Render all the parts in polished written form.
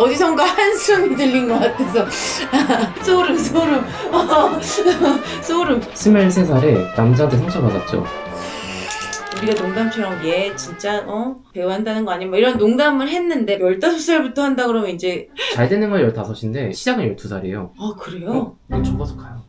어디선가 한숨이 들린 것 같아서 소름 소름. 23살에 남자한테 상처받았죠. 우리가 농담처럼 얘 진짜 배우 한다는 거 아니야? 뭐 이런 농담을 했는데 15살부터 한다 그러면 이제 잘 되는 건 15인데 시작은 12살이에요. 아 그래요? 이거 접어서 가요.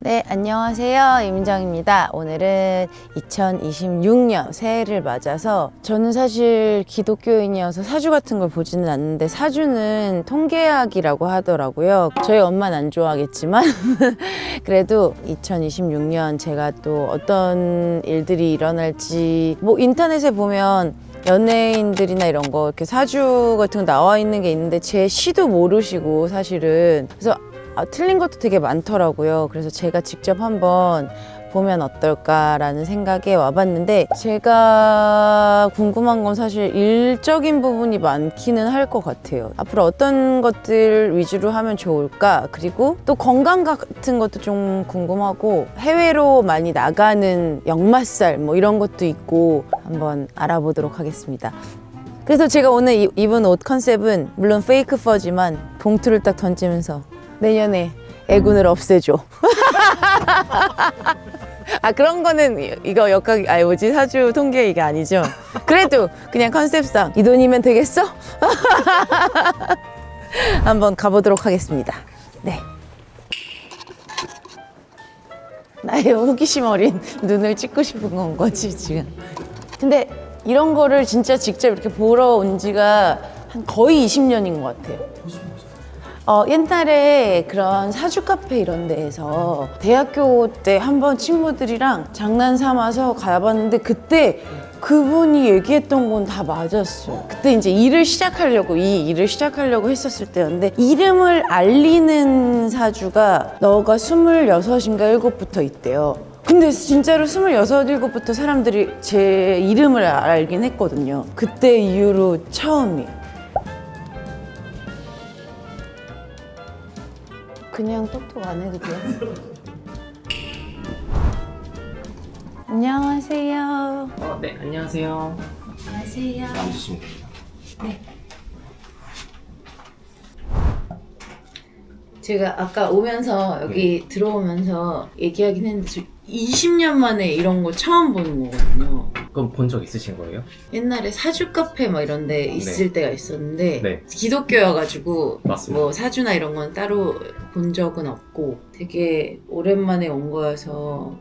네, 안녕하세요. 이민정입니다. 오늘은 2026년 새해를 맞아서 저는 사실 기독교인이어서 사주 같은 걸 보지는 않는데 사주는 통계학이라고 하더라고요. 저희 엄마는 안 좋아하겠지만 그래도 2026년 제가 또 어떤 일들이 일어날지 뭐 인터넷에 보면 연예인들이나 이런 거 이렇게 사주 같은 거 나와 있는 게 있는데 제 시도 모르시고 사실은 그래서 틀린 것도 되게 많더라고요. 그래서 제가 직접 한번 보면 어떨까라는 생각에 와봤는데 제가 궁금한 건 사실 일적인 부분이 많기는 할 것 같아요. 앞으로 어떤 것들 위주로 하면 좋을까? 그리고 또 건강 같은 것도 좀 궁금하고 해외로 많이 나가는 역마살 뭐 이런 것도 있고 한번 알아보도록 하겠습니다. 그래서 제가 오늘 입은 옷 컨셉은 물론 페이크 퍼지만 봉투를 딱 던지면서 내년에 애군을 없애줘. 그런 거는 이거 역학 뭐지 사주 통계 이게 아니죠. 그래도 그냥 컨셉상 이 돈이면 되겠어? 한번 가보도록 하겠습니다. 네. 나의 호기심 어린 눈을 찍고 싶은 건 거지 지금. 근데 이런 거를 진짜 직접 이렇게 보러 온 지가 한 거의 20년인 것 같아요. 옛날에 그런 사주 카페 이런 데에서 대학교 때 한번 친구들이랑 장난 삼아서 가봤는데 그때 그분이 얘기했던 건 다 맞았어요. 그때 이제 이 일을 시작하려고 했었을 때였는데 이름을 알리는 사주가 너가 26인가 7부터 있대요. 근데 진짜로 26, 7부터 사람들이 제 이름을 알긴 했거든요. 그때 이후로 처음이에요. 그냥 똑똑 안 해도 돼요? 안녕하세요. 네, 안녕하세요. 안녕하세요. 앉으시면 됩니다. 네. 제가 아까 오면서 여기 들어오면서 얘기하긴 했는데 저 20년 만에 이런 거 처음 보는 거거든요. 그럼 본 적 있으신 거예요? 옛날에 사주 카페 막 이런 데 있을 때가 있었는데 네. 기독교여가지고 맞습니다. 뭐 사주나 이런 건 따로 본 적은 없고 되게 오랜만에 온 거여서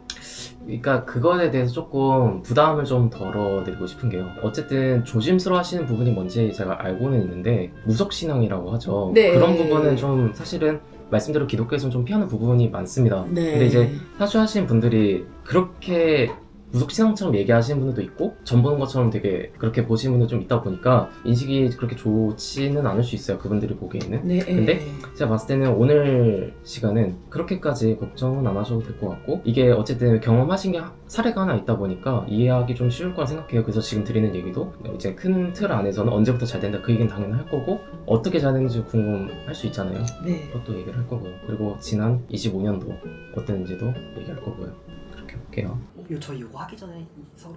그러니까 그거에 대해서 조금 부담을 좀 덜어드리고 싶은 게요. 어쨌든 조심스러워 하시는 부분이 뭔지 제가 알고는 있는데 무속신앙이라고 하죠. 네. 그런 부분은 좀 사실은 말씀대로 기독교에서는 좀 피하는 부분이 많습니다. 네. 근데 이제 사주하시는 분들이 그렇게 무속신앙처럼 얘기하시는 분들도 있고 전 보는 것처럼 되게 그렇게 보시는 분도 좀 있다 보니까 인식이 그렇게 좋지는 않을 수 있어요. 그분들이 보기에는. 네. 근데 제가 봤을 때는 오늘 시간은 그렇게까지 걱정은 안 하셔도 될 것 같고 이게 어쨌든 경험하신 게 사례가 하나 있다 보니까 이해하기 좀 쉬울 거라 생각해요. 그래서 지금 드리는 얘기도 이제 큰 틀 안에서는 언제부터 잘 된다 그 얘기는 당연히 할 거고 어떻게 잘 되는지 궁금할 수 있잖아요. 네. 그것도 얘기를 할 거고요. 그리고 지난 25년도 어땠는지도 얘기할 거고요. 그렇게 볼게요. 저 이거 하기 전에 서로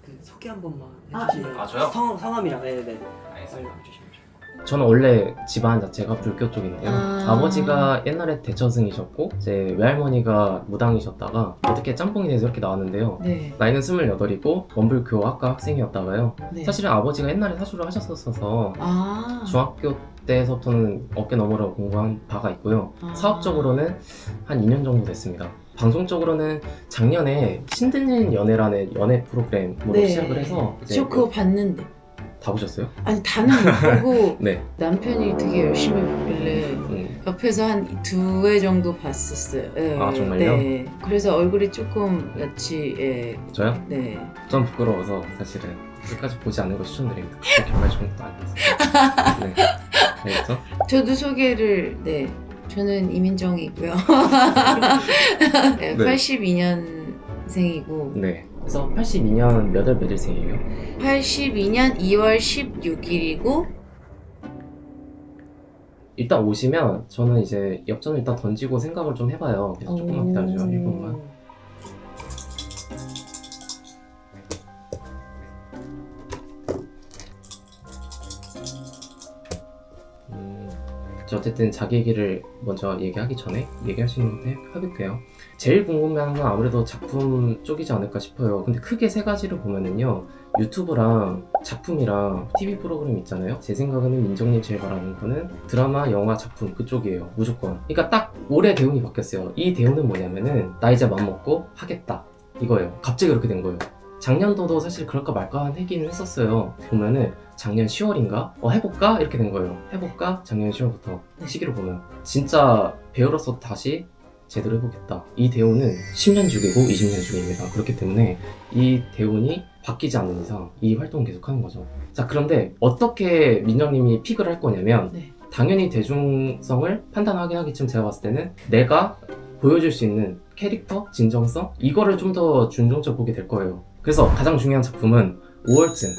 그 소개 한 번만 아, 해주시면 아, 저요? 성함이랑 네네 알겠습니다. 알려주시면 좋을 저는 원래 집안 자체가 불교 쪽인데요. 아버지가 옛날에 대처승이셨고 제 외할머니가 무당이셨다가 어떻게 짬뽕이 돼서 이렇게 나왔는데요. 네. 나이는 28이고 원불교학과 학생이었다가요. 네. 사실은 아버지가 옛날에 사주를 하셨었어서 아. 중학교 때서부터는 어깨 너머로 공부한 바가 있고요. 아. 사업적으로는 한 2년 정도 됐습니다. 방송적으로는 작년에 신들린 연애라는 연애 프로그램으로 네. 시작을 해서 이제 저 그거 봤는데 다 보셨어요? 아니 다는 못 보고 네. 남편이 되게 열심히 보길래 옆에서 한 2회 정도 봤었어요. 네. 아, 정말요? 네. 그래서 얼굴이 조금 낯이 저요? 네. 전 부끄러워서 사실은 끝까지 보지 않는 걸 추천드립니다. 그 결말 좋은 것도 아니었어요. 네. 알겠죠? 저도 소개를 네. 저는 이민정이고요. 네, 네. 82년생이고 네. 그래서 82년 몇 월 며칠생이에요? 82년 2월 16일이고 일단 오시면 저는 이제 역전을 일단 던지고 생각을 좀 해봐요. 그래서 조금만 기다려주세요. 1분만. 저 어쨌든 자기 얘기를 먼저 얘기하기 전에 얘기할 수 있는 것도 해볼게요. 제일 궁금해하는 건 아무래도 작품 쪽이지 않을까 싶어요. 근데 크게 세 가지를 보면은요, 유튜브랑 작품이랑 TV 프로그램 있잖아요. 제 생각에는 민정님 제일 바라는 거는 드라마, 영화, 작품 그쪽이에요. 무조건. 그러니까 딱 올해 대운이 바뀌었어요. 이 대운은 뭐냐면은 나 이제 맘먹고 하겠다 이거예요. 갑자기 그렇게 된 거예요. 작년도도 사실 그럴까 말까 하기는 했었어요. 보면은 작년 10월인가? 해볼까? 이렇게 된 거예요. 해볼까? 작년 10월부터 시기로 보면 진짜 배우로서 다시 제대로 해보겠다. 이 대운은 10년 주기고 20년 주기입니다. 그렇기 때문에 이 대운이 바뀌지 않는 이상 이 활동을 계속 하는 거죠. 자, 그런데 어떻게 민정님이 픽을 할 거냐면 네. 당연히 대중성을 판단하긴 하겠지만 제가 봤을 때는 내가 보여줄 수 있는 캐릭터, 진정성 이거를 좀 더 중점적으로 보게 될 거예요. 그래서 가장 중요한 작품은 5월쯤,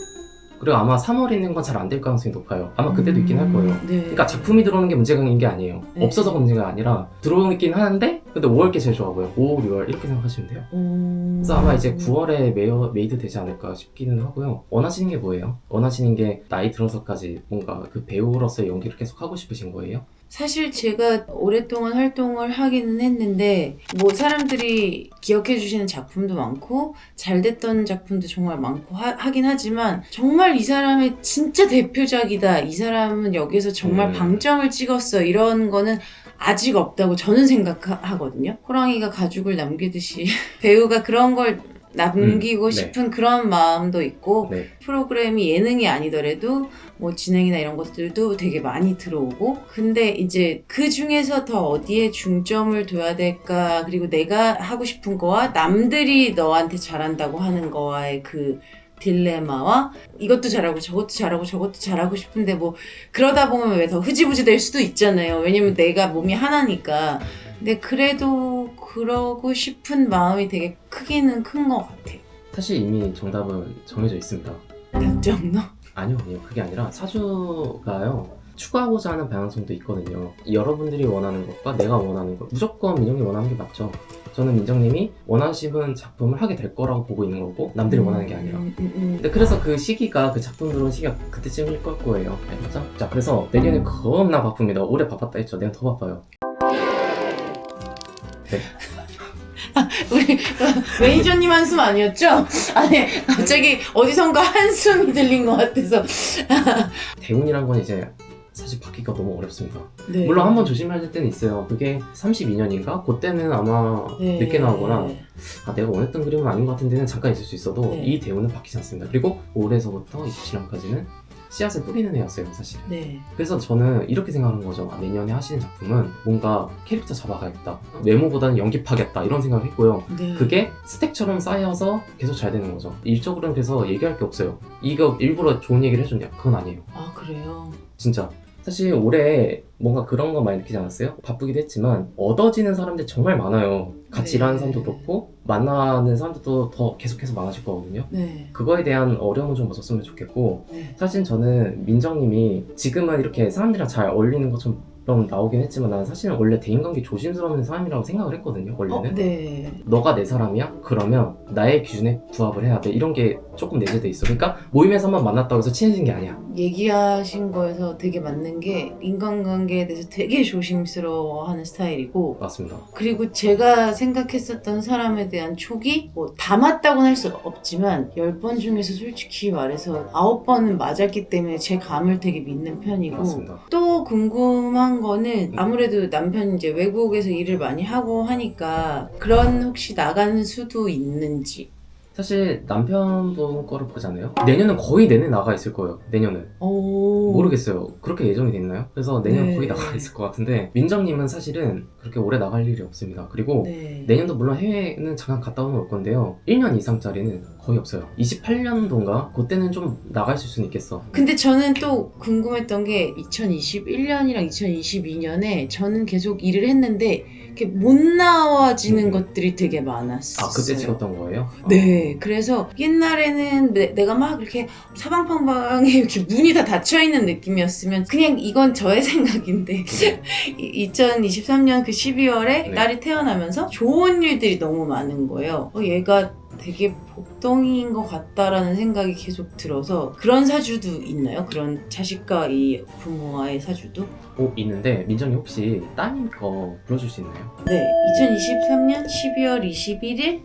그리고 아마 3월에 있는 건 잘 안 될 가능성이 높아요. 아마 그때도 있긴 할 거예요. 네. 그러니까 작품이 들어오는 게 문제가 있는 게 아니에요. 네. 없어서가 문제가 아니라 들어오긴 하는데 근데 5월 게 제일 좋아 보여요. 5, 6월 이렇게 생각하시면 돼요. 그래서 아마 이제 9월에 메이드 되지 않을까 싶기는 하고요. 원하시는 게 뭐예요? 원하시는 게 나이 들어서까지 뭔가 그 배우로서의 연기를 계속 하고 싶으신 거예요? 사실 제가 오랫동안 활동을 하기는 했는데 뭐 사람들이 기억해 주시는 작품도 많고 잘 됐던 작품도 정말 많고 하긴 하지만 정말 이 사람의 진짜 대표작이다, 이 사람은 여기서 정말 방점을 찍었어, 이런 거는 아직 없다고 저는 생각하거든요. 호랑이가 가죽을 남기듯이 배우가 그런 걸 남기고 네. 싶은 그런 마음도 있고, 네. 프로그램이 예능이 아니더라도 뭐 진행이나 이런 것들도 되게 많이 들어오고, 근데 이제 그 중에서 더 어디에 중점을 둬야 될까, 그리고 내가 하고 싶은 거와 남들이 너한테 잘한다고 하는 거와의 그 딜레마와 이것도 잘하고 저것도 잘하고 저것도 잘하고 싶은데 뭐 그러다 보면 왜 더 흐지부지 될 수도 있잖아요. 왜냐면 내가 몸이 하나니까. 근데 그래도 그러고 싶은 마음이 되게 크기는 큰 것 같아요. 사실 이미 정답은 정해져 있습니다. 답정너? 아니요, 그게 아니라 사주가요, 추구하고자 하는 방향성도 있거든요. 여러분들이 원하는 것과 내가 원하는 것, 무조건 민정님이 원하는 게 맞죠. 저는 민정님이 원하시는 작품을 하게 될 거라고 보고 있는 거고, 남들이 원하는 게 아니라. 근데 그래서 그 시기가, 그 작품 들어온 시기가 그때쯤일 거예요. 알겠죠? 자, 그래서 내년에 겁나 바쁩니다. 올해 바빴다 했죠. 내년 더 바빠요. 네. 우리 매니저님 한숨 아니었죠? 아니, 갑자기 어디선가 한숨이 들린 것 같아서. 대운이란 건 이제 사실 바뀌기가 너무 어렵습니다. 네. 물론 한번 조심해야 될 때는 있어요. 그게 32년인가? 그때는 아마 네. 늦게 나오거나 내가 원했던 그림은 아닌 것 같은 데는 잠깐 있을 수 있어도 네. 이 대운은 바뀌지 않습니다. 그리고 올해서부터 27년까지는 씨앗을 뿌리는 해였어요, 사실은. 네. 그래서 저는 이렇게 생각하는 거죠. 내년에 하시는 작품은 뭔가 캐릭터 잡아가겠다, 외모보다는 연기파겠다, 이런 생각을 했고요. 네. 그게 스택처럼 쌓여서 계속 잘 되는 거죠. 일적으로는 그래서 얘기할 게 없어요. 이거 일부러 좋은 얘기를 해줬냐? 그건 아니에요. 아, 그래요? 진짜. 사실 올해 뭔가 그런 거 많이 느끼지 않았어요? 바쁘기도 했지만 얻어지는 사람들이 정말 많아요. 같이 네. 일하는 사람도 그렇고 만나는 사람들도 더 계속해서 많아질 거거든요. 네. 그거에 대한 어려움은 좀 없었으면 좋겠고, 네. 사실 저는 민정님이 지금은 이렇게 사람들이랑 잘 어울리는 것처럼 나오긴 했지만 난 사실은 원래 대인관계 조심스러운 사람이라고 생각을 했거든요, 원래는. 네. 너가 내 사람이야? 그러면 나의 기준에 부합을 해야 돼. 이런 게 조금 내재돼 있어. 그러니까 모임에서 한번 만났다고 해서 친해진 게 아니야. 얘기하신 거에서 되게 맞는 게, 인간관계에 대해서 되게 조심스러워하는 스타일이고, 맞습니다. 그리고 제가 생각했었던 사람에 대한 촉이 뭐 다 맞다고는 할 수 없지만 10번 중에서 솔직히 말해서 9번은 맞았기 때문에 제 감을 되게 믿는 편이고, 맞습니다. 또 궁금한 거는 아무래도 남편이 이제 외국에서 일을 많이 하고 하니까 그런 혹시 나가는 수도 있는지. 사실 남편분 거를 보잖아요. 내년은 거의 내내 나가 있을 거예요. 내년은. 오. 모르겠어요. 그렇게 예정이 됐나요? 그래서 내년 네. 거의 나가 있을 것 같은데, 민정님은 사실은 그렇게 오래 나갈 일이 없습니다. 그리고 네. 내년도 물론 해외는 잠깐 갔다 오면 올 건데요. 1년 이상짜리는 거의 없어요. 28년도인가? 그때는 좀 나가 있을 수는 있겠어. 근데 저는 또 궁금했던 게 2021년이랑 2022년에 저는 계속 일을 했는데 이렇게 못 나와지는 것들이 되게 많았어요. 아, 그때 찍었던 거예요? 네, 그래서 옛날에는 내가 막 이렇게 사방팔방에 이렇게 문이 다 닫혀있는 느낌이었으면 그냥 이건 저의 생각인데 2023년 그 12월에 네. 딸이 태어나면서 좋은 일들이 너무 많은 거예요. 얘가 되게 복덩이인 것 같다라는 생각이 계속 들어서 그런 사주도 있나요? 그런 자식과 이 부모와의 사주도? 있는데 민정이 혹시 따님 거 불러줄 수 있나요? 네, 2023년 12월 21일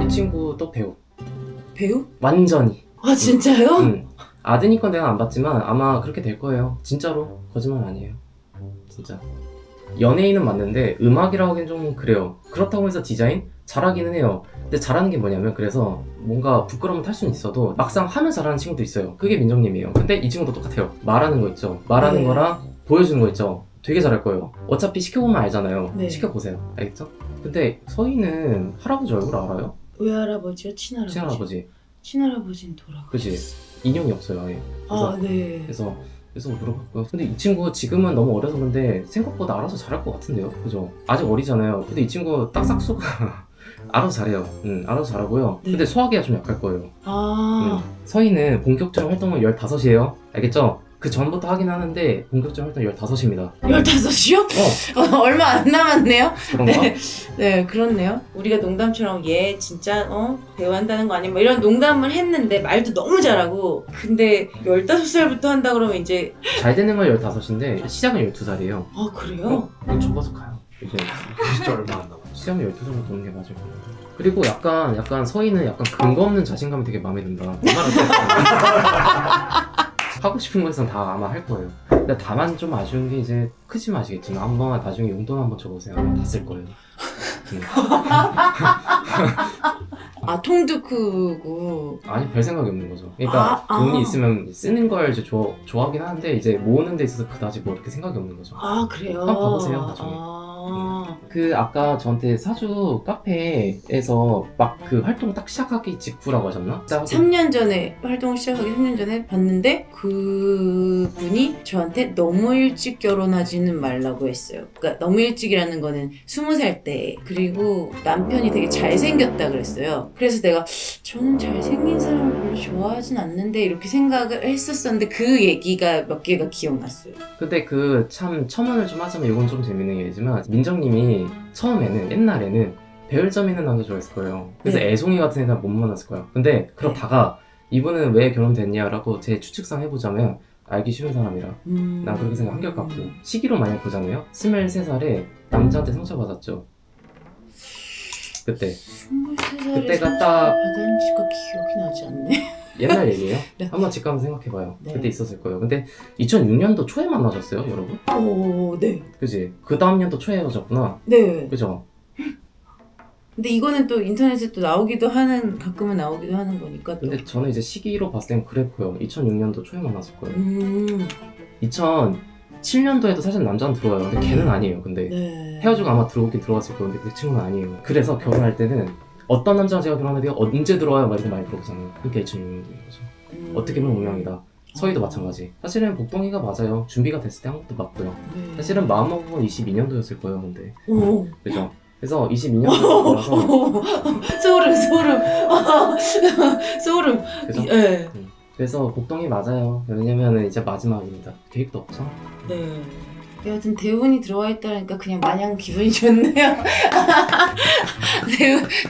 이 친구 또 배우. 배우? 완전히. 아 진짜요? 응. 아드니까 내가 안 봤지만 아마 그렇게 될 거예요. 진짜로. 거짓말 아니에요. 진짜. 연예인은 맞는데 음악이라고 하기엔 좀 그래요. 그렇다고 해서 디자인? 잘하기는 해요. 근데 잘하는 게 뭐냐면 그래서 뭔가 부끄러움을 탈 수는 있어도 막상 하면 잘하는 친구도 있어요. 그게 민정님이에요. 근데 이 친구도 똑같아요. 말하는 거 있죠. 말하는 네. 거랑 보여주는 거 있죠. 되게 잘할 거예요. 어차피 시켜보면 알잖아요. 네. 시켜보세요. 알겠죠? 근데 서희는 할아버지 얼굴 알아요? 외할아버지요? 친할아버지? 친할아버지. 친할아버지는 돌아가. 그지? 인형이 없어요 아예. 아 네. 그래서 물어봤고요. 근데 이 친구 지금은 너무 어려서 그런데 생각보다 알아서 잘할 것 같은데요? 그죠? 아직 어리잖아요. 근데 이 친구 딱 싹수가 알아서 잘해요. 알아서 잘하고요. 네. 근데 수학이야 좀 약할 거예요. 아 서희는 본격적인 활동은 15이에요. 알겠죠? 그 전부터 하긴 하는데 본격적인 활동 15입니다. 15이요? 얼마 안 남았네요? 그런가? 네, 그렇네요. 우리가 농담처럼 얘 진짜 배우한다는 거 아니야? 뭐 이런 농담을 했는데 말도 너무 잘하고 근데 15살부터 한다 그러면 이제 잘 되는 건 15인데 시작은 12살이에요. 아 그래요? 이거 접어서 가요. 이제 진짜 얼마 안 남았어. 시험이 12살부터 오는 게 맞을 거예요. 그리고 약간 서희는 약간 근거 없는 자신감이 되게 마음에 든다. 하고 싶은 것은 다 아마 할 거예요. 근데 다만 좀 아쉬운 게 이제 크지만 아시겠지만 한번 나중에 용돈 한번 줘보세요. 아마 다 쓸 거예요. 아 통도 크고 아니 별 생각이 없는 거죠. 그러니까 아. 돈이 있으면 쓰는 걸 이제 좋아하긴 하는데 이제 모으는 데 있어서 그다지 뭐 이렇게 생각이 없는 거죠. 아 그래요? 한번 봐보세요, 나중에. 아까 저한테 사주 카페에서 막 그 활동 딱 시작하기 직후라고 하셨나? 3년 전에 활동을 시작하기 3년 전에 봤는데 그분이 저한테 너무 일찍 결혼하지는 말라고 했어요. 그러니까 너무 일찍이라는 거는 20살 때 그리고 남편이 되게 잘생겼다 그랬어요. 그래서 내가 저는 잘생긴 사람을 별로 좋아하진 않는데 이렇게 생각을 했었었는데 그 얘기가 몇 개가 기억났어요. 근데 그 참 첨언을 좀 하자면 이건 좀 재밌는 얘기지만 민정님이 처음에는 옛날에는 배울 점 있는 남자 좋아했을 거예요. 그래서 네. 애송이 같은 애들 못 만났을 거예요. 근데 그러다가 이분은 왜 결혼됐냐라고 제 추측상 해보자면 알기 쉬운 사람이라 난 그렇게 생각 한결같고 시기로 만약 보자면요 23살에 남자한테 상처받았죠. 그때 23살에 그때가 딱- 받은 지가 기억이 나지 않네. 옛날 얘기예요. 네. 한번 집 가면 생각해봐요. 네. 그때 있었을 거예요. 근데 2006년도 초에 만나셨어요 여러분? 오, 네. 그지? 그 다음 년도 초에 헤어졌구나. 네. 그죠? 근데 이거는 또 인터넷에 또 나오기도 하는, 가끔은 나오기도 하는 거니까 또. 근데 저는 이제 시기로 봤을 땐 그랬고요. 2006년도 초에 만났을 거예요. 2007년도에도 사실 남자는 들어와요. 근데 걔는 아니에요. 근데 네. 헤어지고 아마 들어오긴 들어왔을 거예요. 근데 그 친구는 아니에요. 그래서 결혼할 때는 어떤 남자랑 제가 결혼하는데 언제 들어와요? 막 이렇게 많이 물어보잖아요. 그러니까 2006년인 거죠. 어떻게 보면 운명이다. 서희도 마찬가지. 사실은 복덩이가 맞아요. 준비가 됐을 때 한 것도 맞고요. 네. 사실은 마음먹은 22년도였을 거예요. 근데 오. 그죠? 그래서 22년도라서 소름, 소름. 소름. 그죠? 네. 그래서 복덩이 맞아요. 왜냐면은 이제 마지막입니다. 계획도 없죠. 네. 여하튼 대운이 들어와 있다니까 그냥 마냥 기분이 좋네요.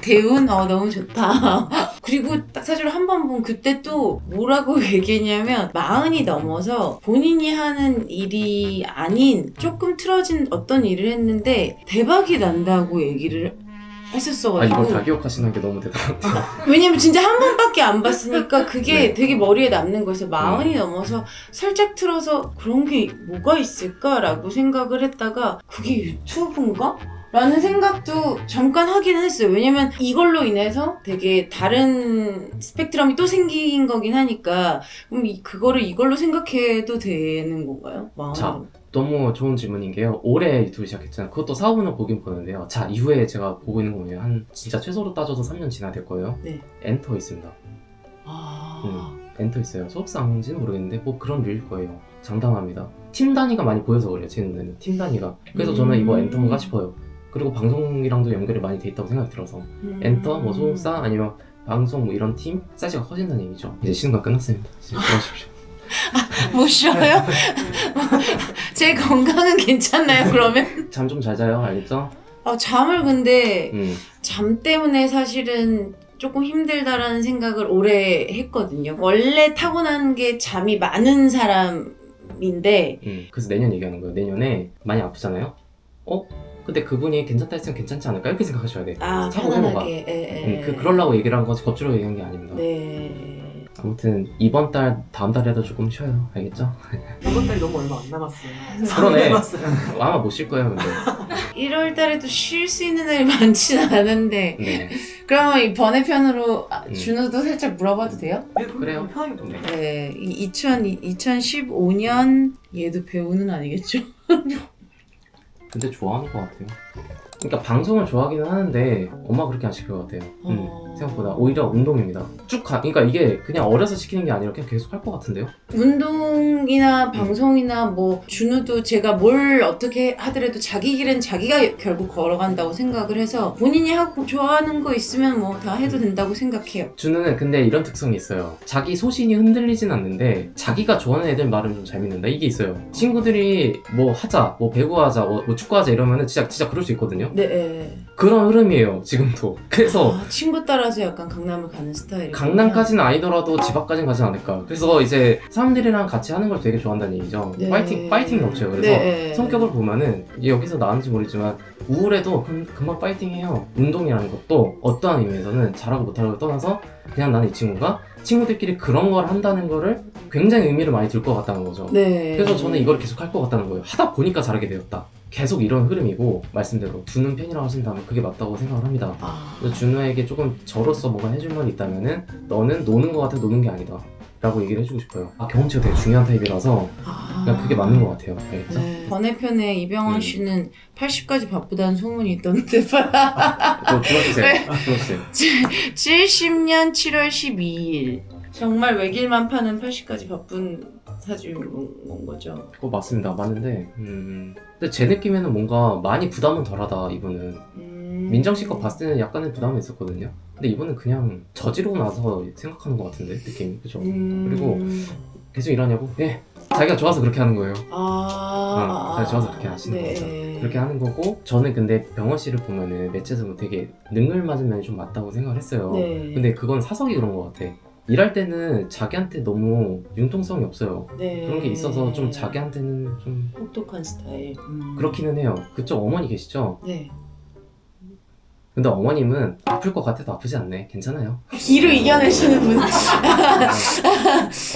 대운 너무 좋다. 그리고 딱 사실 한 번 본 그때 또 뭐라고 얘기했냐면 40이 넘어서 본인이 하는 일이 아닌 조금 틀어진 어떤 일을 했는데 대박이 난다고 얘기를 했었어가지고 이걸 다 기억하시는 게 너무 대단한데요. 왜냐면 진짜 한 번밖에 안 봤으니까 그게 네. 되게 머리에 남는 거여서 40이 넘어서 살짝 틀어서 그런 게 뭐가 있을까라고 생각을 했다가 그게 유튜브인가? 라는 생각도 잠깐 하긴 했어요. 왜냐면 이걸로 인해서 되게 다른 스펙트럼이 또 생긴 거긴 하니까 그럼 그거를 이걸로 생각해도 되는 건가요? 자, 너무 좋은 질문인 게요. 올해 유튜브 시작했잖아요. 그것도 사후는 보긴 보는데요. 자, 이후에 제가 보고 있는 거 뭐냐면 한 진짜 최소로 따져도 3년 지나야 될 거예요. 네. 엔터 있습니다. 엔터 있어요. 소속사인지는 모르겠는데 뭐 그런 류일 거예요. 장담합니다. 팀 단위가 많이 보여서 그래요. 제 눈에는 팀 단위가. 그래서 저는 이거 엔터인가 싶어요. 그리고 방송이랑도 연결이 많이 돼 있다고 생각이 들어서 엔터, 뭐 소속사 아니면 방송 뭐 이런 팀 사이즈가 커진다는 얘기죠. 이제 쉬는 건 끝났습니다. 이제 들어가십시오. 못 쉬어요? 제 건강은 괜찮나요, 그러면? 잠 좀 잘 자요, 알겠죠? 잠을 근데 음. 잠 때문에 사실은 조금 힘들다라는 생각을 오래 했거든요. 원래 타고난 게 잠이 많은 사람인데 그래서 내년 얘기하는 거예요. 내년에 많이 아프잖아요. 근데 그분이 괜찮다 했으면 괜찮지 않을까 이렇게 생각하셔야 돼. 사고 회로가. 편안하게. 그러려고 얘기를 한 거지 겉으로 얘기한 게 아닙니다. 네. 아무튼 이번 달 다음 달에도 조금 쉬어요. 알겠죠? 이번 달이 너무 얼마 안 남았어요. 그러네. 남았어요. 아마 못 쉴 거예요, 근데. 1월 달에도 쉴 수 있는 날이 많지는 않은데 네. 그러면 이 번외편으로 음. 준우도 살짝 물어봐도 돼요? 그래요. 편하게 좀. 네. 네. 2015년 얘도 배우는 아니겠죠? 근데 좋아하는 것 같아요. 그러니까 방송을 좋아하기는 하는데 엄마 그렇게 안 시킬 것 같아요. 생각보다 오히려 운동입니다. 그러니까 이게 그냥 어려서 시키는 게 아니라 그냥 계속 할 것 같은데요. 운동이나 방송이나 뭐 준우도 제가 뭘 어떻게 하더라도 자기 길은 자기가 결국 걸어간다고 생각을 해서 본인이 하고 좋아하는 거 있으면 뭐 다 해도 된다고 생각해요. 준우는 근데 이런 특성이 있어요. 자기 소신이 흔들리진 않는데 자기가 좋아하는 애들 말은 좀 잘 믿는다. 이게 있어요. 친구들이 뭐 하자, 뭐 배구하자, 뭐 축구하자 이러면은 진짜 그럴 수 있거든요. 네. 그런 흐름이에요, 지금도. 그래서 친구 따라서 약간 강남을 가는 스타일이에요. 강남까지는 아니더라도 집 앞까지는 가진 않을까. 그래서 이제 사람들이랑 같이 하는 걸 되게 좋아한다는 얘기죠. 네. 파이팅이 넘쳐요. 그래서 네. 성격을 보면은 이게 여기서 나왔는지 모르지만 우울해도 금방 파이팅해요. 운동이라는 것도 어떠한 의미에서는 잘하고 못하고 떠나서 그냥 나는 이 친구가 친구들끼리 그런 걸 한다는 거를 굉장히 의미를 많이 둘 것 같다는 거죠. 네. 그래서 저는 이걸 계속 할 것 같다는 거예요. 하다 보니까 잘하게 되었다. 계속 이런 흐름이고 말씀대로 두는 편이라고 하신다면 그게 맞다고 생각을 합니다. 그래서 준우에게 조금 저로서 뭐가 해줄 말이 있다면은 너는 노는 것 같아 노는 게 아니다 라고 얘기를 해주고 싶어요. 경험치가 되게 중요한 타입이라서 그냥 그게 맞는 것 같아요. 알겠죠? 네. 번외편에 이병헌 씨는 80까지 바쁘다는 소문이 있던데 그거 들어주세요. 들어주세요. 70년 7월 12일 정말 외길만 파는 80까지 바쁜 사주인 건 거죠. 그거 맞습니다. 맞는데 근데 제 느낌에는 뭔가 많이 부담은 덜하다 이분은. 민정 씨 거 봤을 때는 약간의 부담이 있었거든요. 근데 이분은 그냥 저지르고 나서 생각하는 것 같은데 느낌이. 그죠? 그리고 계속 일하냐고? 예. 자기가 좋아서 그렇게 하는 거예요. 자기가 좋아서 그렇게 하시는 거죠. 그렇게 하는 거고 저는 근데 병원 씨를 보면은 매체에서 되게 능글맞은 면이 좀 맞다고 생각을 했어요. 네. 근데 그건 사석이 그런 것 같아. 일할 때는 자기한테 너무 융통성이 없어요. 네. 그런 게 있어서 좀 자기한테는 좀 혹독한 스타일. 그렇기는 해요. 그쪽 어머니 계시죠? 네. 근데 어머님은 아플 것 같아도 아프지 않네. 괜찮아요. 기로 이겨내시는 분.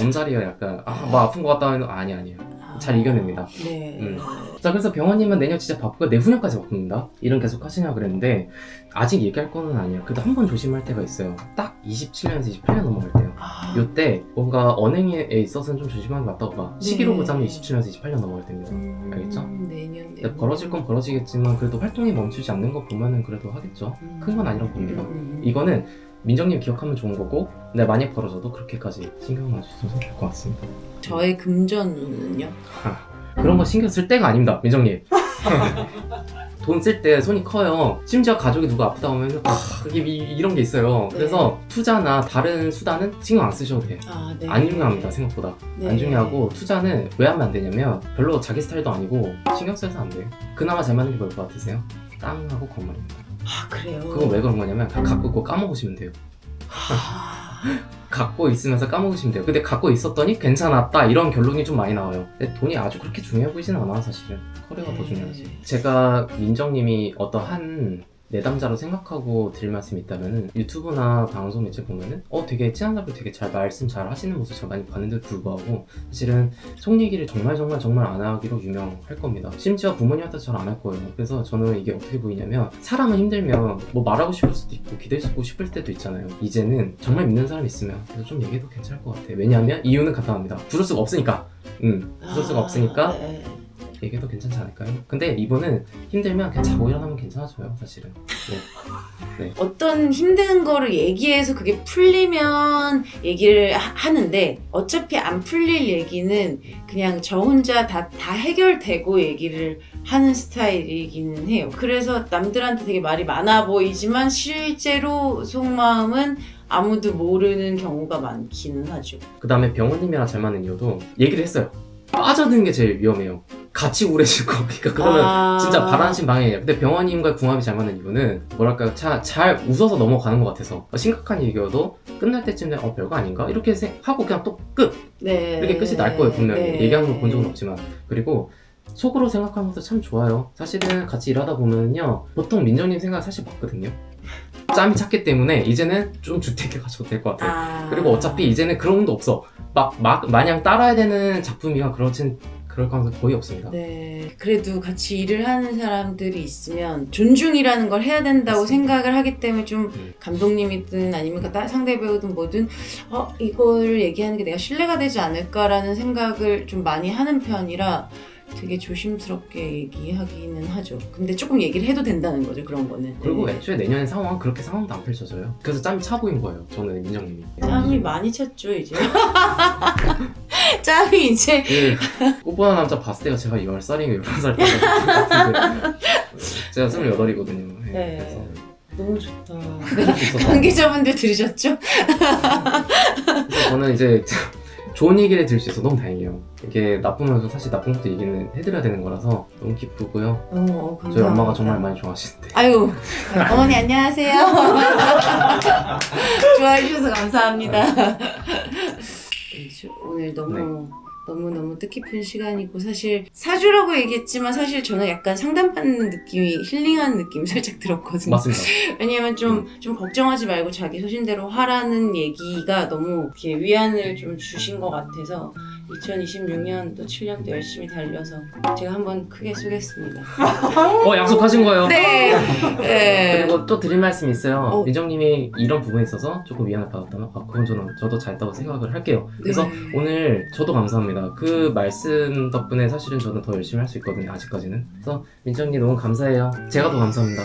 엄살이에요. 약간 뭐 아픈 것 같다 하면 아니에요. 잘 이겨냅니다. 네. 자, 그래서 병원님은 내년 진짜 바쁘고 내후년까지 바쁩니다. 일은 계속 하시냐 그랬는데 아직 얘기할 거는 아니에요. 그래도 한 번 조심할 때가 있어요. 딱 27년에서 28년 넘어갈 때요. 요때 뭔가 언행에 있어서는 좀 조심하는 게 맞다고 봐. 시기로 보자면 27년에서 28년 넘어갈 때입니다. 알겠죠? 내년. 근데 벌어질 건 벌어지겠지만 그래도 활동이 멈추지 않는 거 보면은 그래도 하겠죠. 큰 건 아니라고 봅니다. 이거는 민정님 기억하면 좋은 거고 근데 만약 벌어져도 그렇게까지 신경 안 쓰셔도 될 것 같습니다. 저의 금전운은요? 그런 거 신경 쓸 때가 아닙니다, 민정님. 돈 쓸 때 손이 커요. 심지어 가족이 누가 아프다 하면 그게 이런 게 있어요. 네. 그래서 투자나 다른 수단은 신경 안 쓰셔도 돼요. 네. 안 중요합니다, 생각보다. 네. 안 중요하고 투자는 왜 하면 안 되냐면 별로 자기 스타일도 아니고 신경 써서 안 돼요. 그나마 잘 맞는 게 뭘 것 같으세요? 땅하고 건물입니다. 그래요? 그건 왜 그런 거냐면 갖고 있고 까먹으시면 돼요. 갖고 있으면서 까먹으시면 돼요. 근데 갖고 있었더니 괜찮았다 이런 결론이 좀 많이 나와요. 근데 돈이 아주 그렇게 중요해 보이지는 않아 사실은. 커리어가 더 중요하지. 제가 민정님이 어떠한 내담자로 생각하고 드릴 말씀이 있다면은 유튜브나 방송 매체 보면은 되게 친한 사람들 되게 잘 말씀 잘 하시는 모습 제가 많이 봤는데도 불구하고 사실은 속 얘기를 정말 안 하기로 유명할 겁니다. 심지어 부모님한테 잘 안 할 거예요. 그래서 저는 이게 어떻게 보이냐면 사람은 힘들면 뭐 말하고 싶을 수도 있고 기대고 싶을 때도 있잖아요. 이제는 정말 믿는 사람이 있으면 그래서 좀 얘기해도 괜찮을 것 같아요. 왜냐하면 이유는 간단합니다. 부를 수가 없으니까. 부를 수가 없으니까 네. 얘기해도 괜찮지 않을까요? 근데 이분은 힘들면 그냥 자고 일어나면 괜찮아져요, 사실은. 네. 어떤 힘든 거를 얘기해서 그게 풀리면 얘기를 하는데 어차피 안 풀릴 얘기는 그냥 저 혼자 다 해결되고 얘기를 하는 스타일이기는 해요. 그래서 남들한테 되게 말이 많아 보이지만 실제로 속마음은 아무도 모르는 경우가 많기는 하죠. 그 다음에 병원님이랑 잘 맞는 이유도 얘기를 했어요. 빠져드는 게 제일 위험해요. 같이 우울해지고. 그러니까 그러면 진짜 바람신 방해예요. 근데 병원님과 궁합이 잘 맞는 이유는 뭐랄까요, 잘 웃어서 넘어가는 것 같아서 심각한 얘기여도 끝날 때쯤에 별거 아닌가? 이렇게 하고 그냥 또 끝! 네. 이렇게 끝이 날 거예요, 분명히. 네. 얘기하는 걸 본 적은 없지만. 그리고 속으로 생각하는 것도 참 좋아요. 사실은 같이 일하다 보면요, 보통 민정님 생각 사실 맞거든요. 짬이 찼기 때문에 이제는 좀 주택에 가셔도 될 것 같아요. 그리고 어차피 이제는 그런 것도 없어. 마냥 따라야 되는 작품이야 그럴 가능성이 거의 없습니다. 네. 그래도 같이 일을 하는 사람들이 있으면 존중이라는 걸 해야 된다고 맞습니다. 생각을 하기 때문에 좀 감독님이든 아니면 상대 배우든 뭐든 이걸 얘기하는 게 내가 신뢰가 되지 않을까라는 생각을 좀 많이 하는 편이라 되게 조심스럽게 얘기하기는 하죠. 근데 조금 얘기를 해도 된다는 거죠, 그런 거는. 그리고 네. 애초에 내년에 그렇게 상황도 안 펼쳐져요. 그래서 짬이 차 보인 거예요, 저는 민정님이. 짬이 많이 찼죠, 이제. 짬이 이제. 꽃보다 남자 봤을 때가 제가 10살인가 11살 같은데 제가 28이거든요. 네. 너무 좋다. 그래서 관계자분들 들으셨죠? 저는 이제 좋은 얘기를 들을 수 있어서 너무 다행이에요. 이게 나쁘면서 사실 나쁜 것도 얘기는 해드려야 되는 거라서 너무 기쁘고요. 감사합니다. 저희 엄마가 정말 많이 좋아하시는데. 아유, 어머니 안녕하세요. 좋아해 주셔서 감사합니다. 오늘 너무 뜻깊은 시간이고, 사실 사주라고 얘기했지만 사실 저는 약간 상담받는 느낌이, 힐링하는 느낌이 살짝 들었거든요. 맞습니다. 왜냐면 좀 걱정하지 말고 자기 소신대로 하라는 얘기가 너무 이렇게 위안을 좀 주신 것 같아서 2026년도 7년도 열심히 달려서 제가 한번 크게 쏘겠습니다. 약속하신 거예요? 네. 네. 그리고 또 드릴 말씀이 있어요. 어. 민정님이 이런 부분에 있어서 조금 위안을 받았다면 그건 저도 잘했다고 생각을 할게요. 그래서 네. 오늘 저도 감사합니다. 그 말씀 덕분에 사실은 저는 더 열심히 할 수 있거든요, 아직까지는. 그래서 민정님 너무 감사해요. 제가 더 감사합니다.